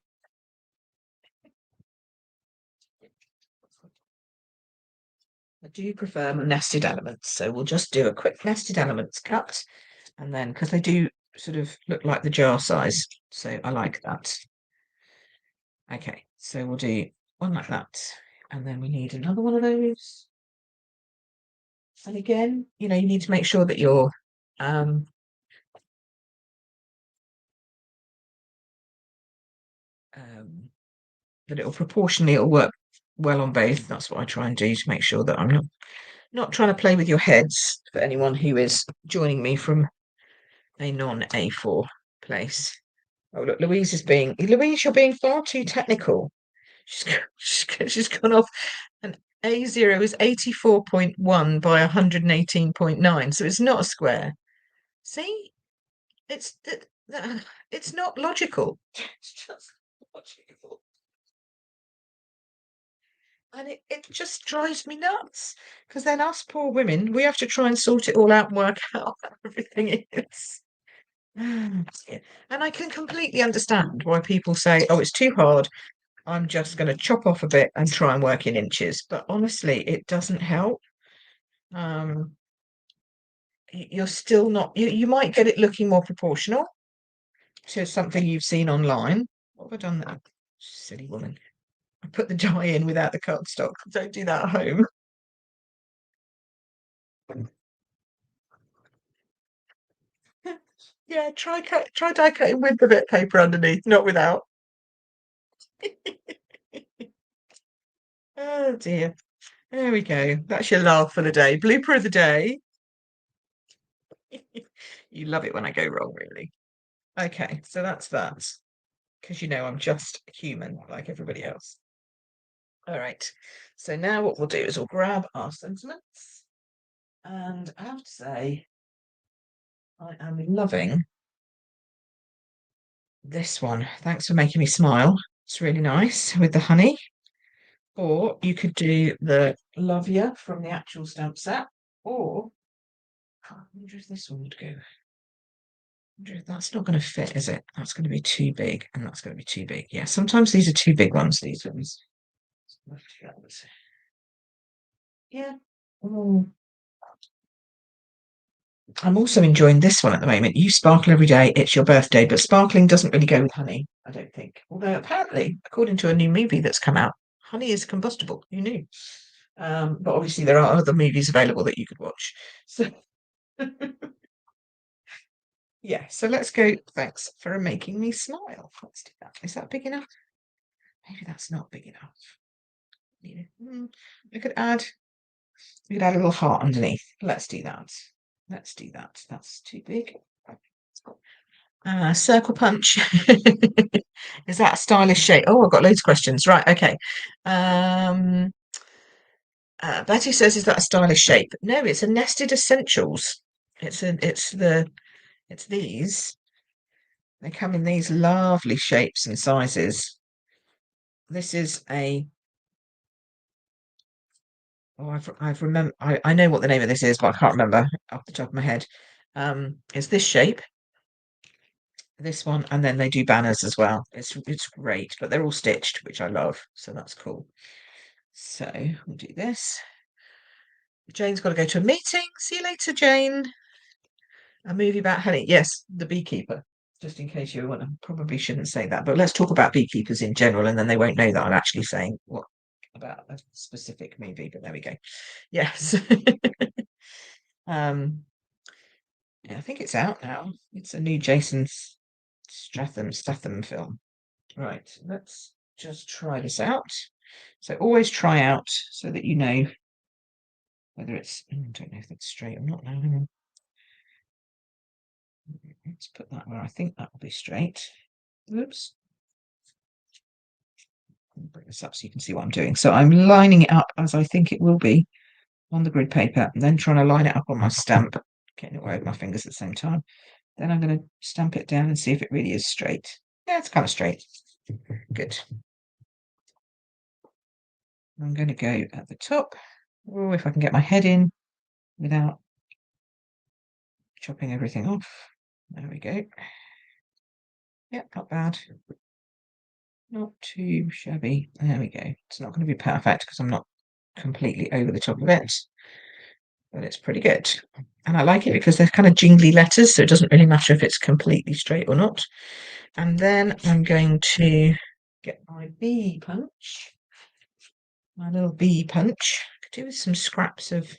S1: I do prefer my nested elements, so we'll just do a quick nested elements cut, and then because they do sort of look like the jar size, so I like that. Okay, so we'll do one like that, and then we need another one of those. And again, you need to make sure that you're that it'll proportionally it'll work well on both. That's what I try and do to make sure that I'm not trying to play with your heads for anyone who is joining me from a non-A4 place. Oh look, Louise, you're being far too technical. She's gone off. An A0 is 84.1 by 118.9, so it's not a square. See, it's it's not logical. It's just logical. And it just drives me nuts because then us poor women, we have to try and sort it all out and work out how everything is. Yeah. And I can completely understand why people say, oh, it's too hard. I'm just going to chop off a bit and try and work in inches. But honestly, it doesn't help. Um, you're still not, you might get it looking more proportional to something you've seen online. What have I done there? Silly woman. I put the die in without the cardstock. Don't do that at home. Yeah, try die cutting with the bit of paper underneath, not without. Oh dear. There we go. That's your laugh for the day. Blooper of the day. You love it when I go wrong, really. Okay, so that's that. Because I'm just human like everybody else. All right. So now what we'll do is we'll grab our sentiments. And I have to say, I am loving this one. Thanks for making me smile. It's really nice with the honey. Or you could do the Love Ya from the actual stamp set. Or I wonder if this one would go. That's not going to fit, is it? That's going to be too big, and that's going to be too big. Yeah, sometimes these are too big ones, these ones. Yeah. Mm. I'm also enjoying this one at the moment. You sparkle every day, it's your birthday, but sparkling doesn't really go with honey, I don't think. Although apparently, according to a new movie that's come out, honey is combustible. Who knew? But obviously there are other movies available that you could watch. So yeah, so let's go. Thanks for making me smile. Let's do that. Is that big enough? Maybe that's not big enough. We could add a little heart underneath. Let's do that. Let's do that. That's too big. Circle punch. Is that a stylish shape? Oh, I've got loads of questions. Right, okay. Betty says, is that a stylish shape? No, it's a nested essentials. It's these. They come in these lovely shapes and sizes. This is a I've remember I know what the name of this is, but I can't remember off the top of my head. It's this shape, this one, and then they do banners as well. It's great, but they're all stitched, which I love, so that's cool. So we'll do this. Jane's got to go to a meeting. See you later, Jane. A movie about honey. Yes, The Beekeeper. Just in case you want to, probably shouldn't say that, but let's talk about beekeepers in general, and then they won't know that I'm actually saying what about a specific movie. But there we go. Yes. Yeah, I think it's out now. It's a new Jason Statham film. Right, let's just try this out. So always try out so that you know whether it's, I don't know if that's straight or not now. Hang on. Let's put that where I think that will be straight. Oops. Bring this up so you can see what I'm doing. So I'm lining it up as I think it will be on the grid paper, and then trying to line it up on my stamp, getting it away with my fingers at the same time. Then I'm going to stamp it down and see if it really is straight. Yeah, it's kind of straight. Good. I'm going to go at the top. Oh, if I can get my head in without chopping everything off. There we go. Yeah, not bad. Not too shabby. There we go. It's not going to be perfect because I'm not completely over the top of it, but it's pretty good. And I like it because they're kind of jingly letters, so it doesn't really matter if it's completely straight or not. And then I'm going to get my bee punch, my little bee punch. Could do with some scraps of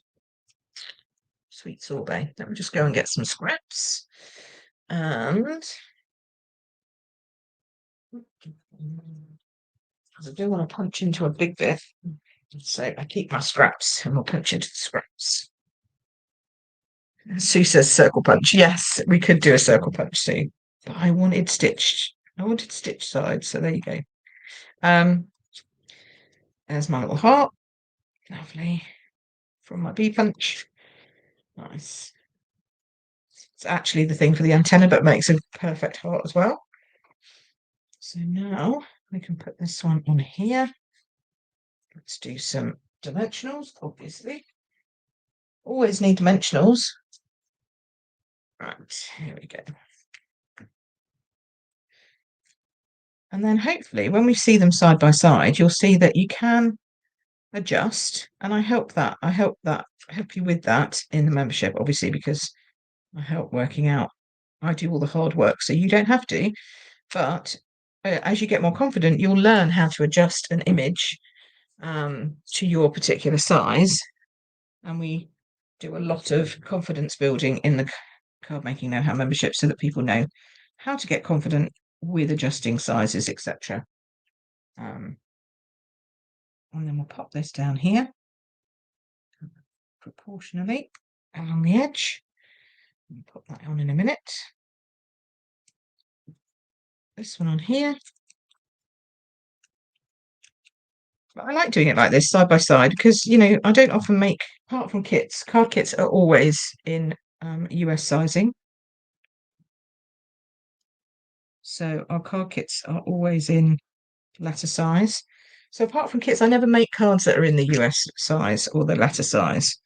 S1: sweet sorbet. Let me just go and get some scraps. And I do want to punch into a big bit, so I keep my scraps and we'll punch into the scraps. Sue says circle punch. Yes, we could do a circle punch, Sue, but I wanted stitched. I wanted stitched sides, so there you go. There's my little heart. Lovely. From my bee punch. Nice. It's actually the thing for the antenna, but makes a perfect heart as well. So now we can put this one on here. Let's do some dimensionals, obviously. Always need dimensionals. Right, here we go. And then hopefully when we see them side by side, you'll see that you can adjust. And I help you with that in the membership, obviously, because I help working out. I do all the hard work, so you don't have to. But as you get more confident, you'll learn how to adjust an image to your particular size. And we do a lot of confidence building in the Card Making Know How membership so that people know how to get confident with adjusting sizes, etc. And then we'll pop this down here proportionally along the edge. I'll put that on in a minute. This one on here. But I like doing it like this side by side because, you know, I don't often make, apart from kits, card kits are always in US sizing. So our card kits are always in letter size. So apart from kits, I never make cards that are in the US size or the letter size.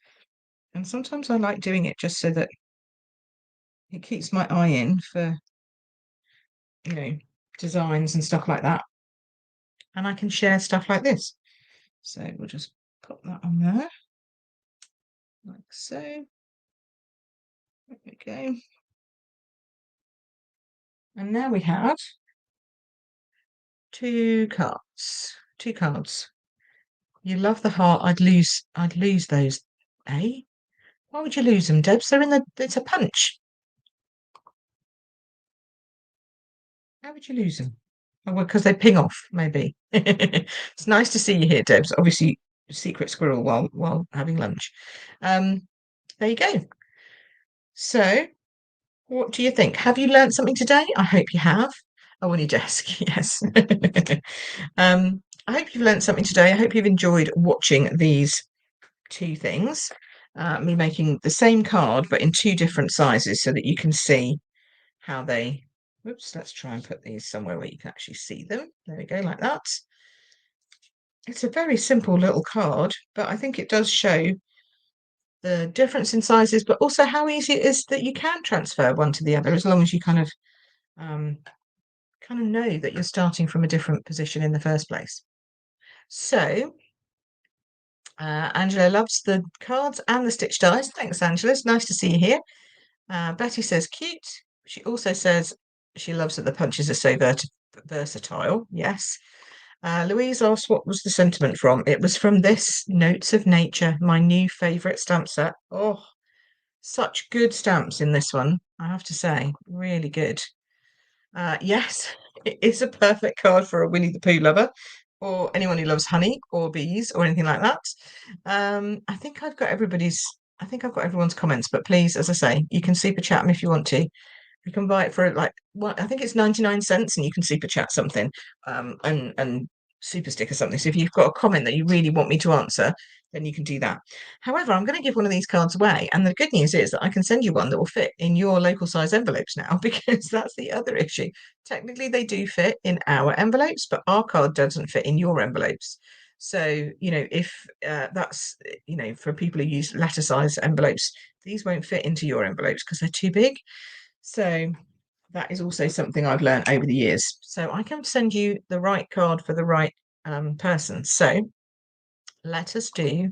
S1: And sometimes I like doing it just so that it keeps my eye in for, you know, designs and stuff like that. And I can share stuff like this. So we'll just pop that on there, like so. There we go. And now we have two cards. You love the heart. I'd lose those. Eh? Why would you lose them, Debs? It's a punch. How would you lose them? Oh, well, because they ping off, maybe. It's nice to see you here, Debs. Obviously, secret squirrel while having lunch. There you go. So, what do you think? Have you learned something today? I hope you have. Oh, on your desk, yes. I hope you've learned something today. I hope you've enjoyed watching these two things. Me making the same card, but in two different sizes so that you can see how they... Whoops, let's try and put these somewhere where you can actually see them. There we go, like that. It's a very simple little card, but I think it does show the difference in sizes, but also how easy it is that you can transfer one to the other, as long as you kind of know that you're starting from a different position in the first place. So Angela loves the cards and the stitch dies. Thanks, Angela. It's nice to see you here. Betty says cute. She also says she loves that the punches are so versatile. Yes. Louise asked what was the sentiment from. It was from this Notes of Nature, my new favourite stamp set. Oh, such good stamps in this one, I have to say. Really good. Yes, It is a perfect card for a Winnie the Pooh lover or anyone who loves honey or bees or anything like that. I think I've got I think I've got everyone's comments, but please, as I say, you can super chat them if you want to. You can buy it for like what I think it's 99 cents and you can super chat something and super sticker something. So if you've got a comment that you really want me to answer, then you can do that. However, I'm going to give one of these cards away. And the good news is that I can send you one that will fit in your local size envelopes now, because that's the other issue. Technically, they do fit in our envelopes, but our card doesn't fit in your envelopes. So, if that's, for people who use letter size envelopes, these won't fit into your envelopes because they're too big. So that is also something I've learned over the years. So I can send you the right card for the right person. So let us do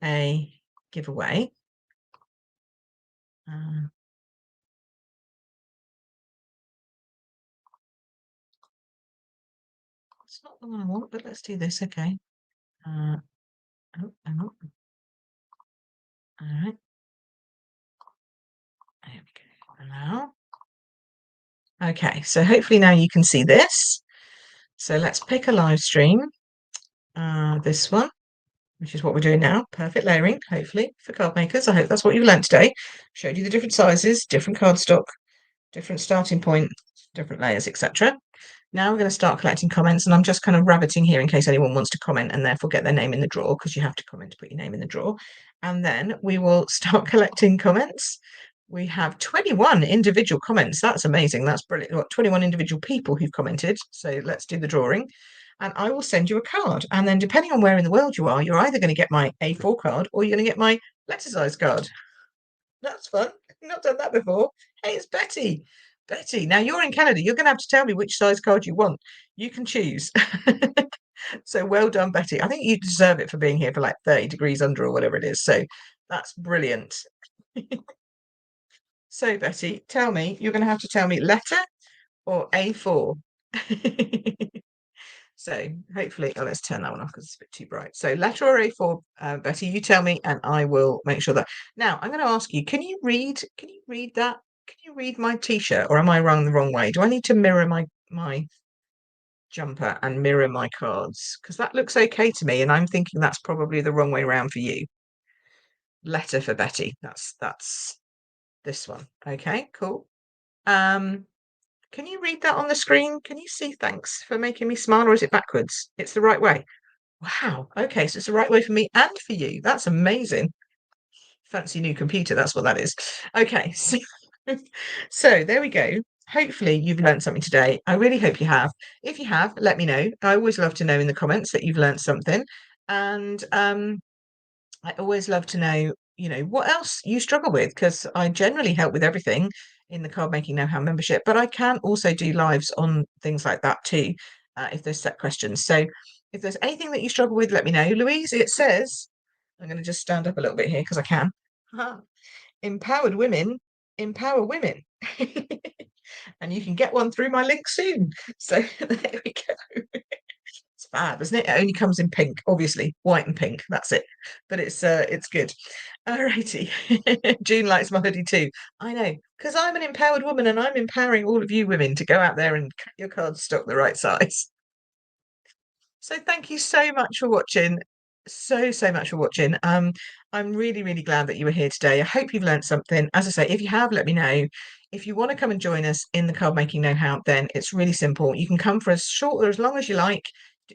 S1: a giveaway. It's not the one I want, but let's do this. Okay. Oh, hang on. All right. There we go. Now. Okay, so hopefully now you can see this. So let's pick a live stream. This one, which is what we're doing now. Perfect layering, hopefully, for card makers. I hope that's what you learned today. Showed you the different sizes, different cardstock, different starting point, different layers, etc. Now we're going to start collecting comments, and I'm just kind of rabbiting here in case anyone wants to comment and therefore get their name in the draw, because you have to comment to put your name in the draw. And then we will start collecting comments. We have 21 individual comments. That's amazing. That's brilliant. We've got 21 individual people who've commented. So let's do the drawing. And I will send you a card. And then depending on where in the world you are, you're either going to get my A4 card or you're going to get my letter size card. That's fun. I've not done that before. Hey, it's Betty. Betty, now you're in Canada. You're going to have to tell me which size card you want. You can choose. So well done, Betty. I think you deserve it for being here for like 30 degrees under or whatever it is. So that's brilliant. So, Betty, tell me, you're going to have to tell me letter or A4. So hopefully, let's turn that one off because it's a bit too bright. So letter or A4, Betty, you tell me, and I will make sure that. Now I'm going to ask you: Can you read? Can you read that? Can you read my T-shirt, or am I wrong the wrong way? Do I need to mirror my jumper and mirror my cards? Because that looks okay to me, and I'm thinking that's probably the wrong way around for you. Letter for Betty. That's this one. Okay, cool. Can you read that on the screen? Can you see thanks for making me smile, or is it backwards? It's the right way. Wow. Okay, so it's the right way for me and for you. That's amazing. Fancy new computer, that's what that is. Okay, so, so there we go. Hopefully you've learned something today. I really hope you have. If you have, let me know. I always love to know in the comments that you've learned something. And I always love to know, what else you struggle with, because I generally help with everything in the Card Making Know-How membership, but I can also do lives on things like that too, if there's set questions. So if there's anything that you struggle with, let me know. Louise, it says, I'm going to just stand up a little bit here because I can. Empowered women empower women. And you can get one through my link soon. So there we go. It's fab, isn't it? It only comes in pink, obviously, white and pink. That's it. But it's good. Alrighty. June likes my hoodie too. I know, because I'm an empowered woman and I'm empowering all of you women to go out there and cut your cards stock the right size. So thank you so much for watching. So much for watching. I'm really, really glad that you were here today. I hope you've learned something. As I say, if you have, let me know. If you want to come and join us in the Card Making Know-How, then it's really simple. You can come for as short or as long as you like.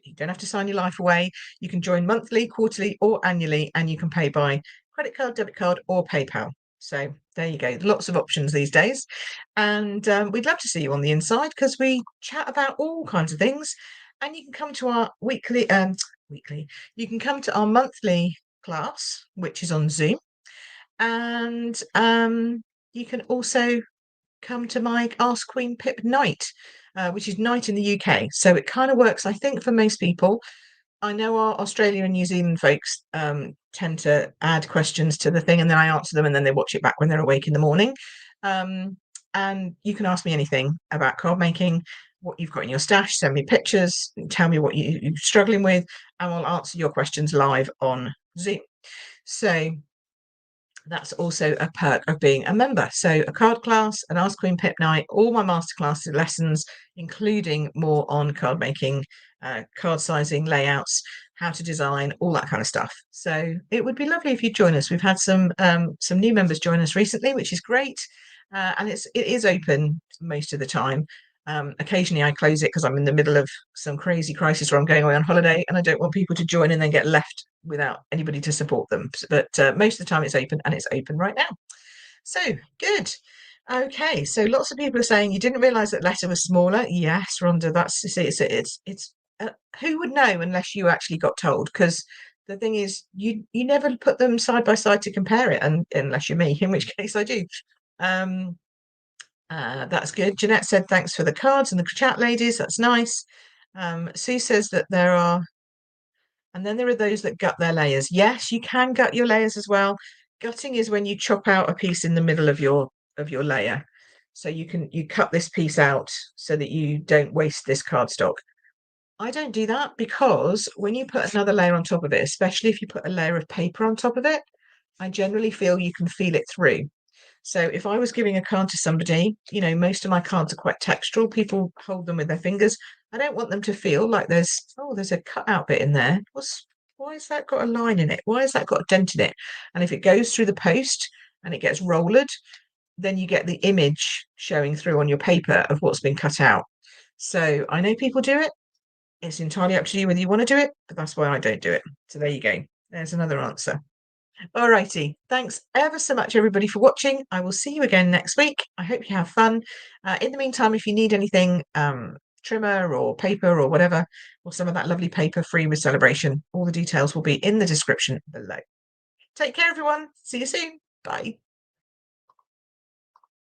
S1: You don't have to sign your life away. You can join monthly, quarterly, or annually, and you can pay by credit card, debit card, or PayPal. So there you go. Lots of options these days. And we'd love to see you on the inside because we chat about all kinds of things. And you can come to our you can come to our monthly class, which is on Zoom. And you can also come to my Ask Queen Pip night, which is night in the UK. So it kind of works, I think, for most people. I know our Australia and New Zealand folks tend to add questions to the thing and then I answer them and then they watch it back when they're awake in the morning. And you can ask me anything about card making, what you've got in your stash, send me pictures, tell me what you're struggling with, and I'll answer your questions live on Zoom. So That's also a perk of being a member. So a card class, an Ask Queen Pip night, all my masterclass lessons, including more on card making, card sizing, layouts, how to design, all that kind of stuff. So it would be lovely if you'd join us. We've had some new members join us recently, which is great, and it is open most of the time. Occasionally I close it because I'm in the middle of some crazy crisis where I'm going away on holiday and I don't want people to join and then get left without anybody to support them. But most of the time it's open, and it's open right now. So good. Okay, so lots of people are saying you didn't realise that letter was smaller. Yes, Rhonda, that's it's who would know unless you actually got told? Because the thing is, you never put them side by side to compare it, and unless you're me, in which case I do. Um, that's good. Jeanette said thanks for the cards and the chat, ladies. That's nice. Sue says that there are, and then there are those that gut their layers. Yes, you can gut your layers as well. Gutting is when you chop out a piece in the middle of your layer. So you cut this piece out so that you don't waste this cardstock. I don't do that because when you put another layer on top of it, especially if you put a layer of paper on top of it, I generally feel you can feel it through. So if I was giving a card to somebody, most of my cards are quite textural. People hold them with their fingers. I don't want them to feel like there's a cut out bit in there. Why has that got a line in it? Why has that got a dent in it? And if it goes through the post and it gets rollered, then you get the image showing through on your paper of what's been cut out. So I know people do it. It's entirely up to you whether you want to do it, but that's why I don't do it. So there you go. There's another answer. All righty. Thanks ever so much, everybody, for watching. I will see you again next week. I hope you have fun. In the meantime, if you need anything, trimmer or paper or whatever, or some of that lovely paper free with Sale-a-bration, all the details will be in the description below. Take care, everyone. See you soon. Bye.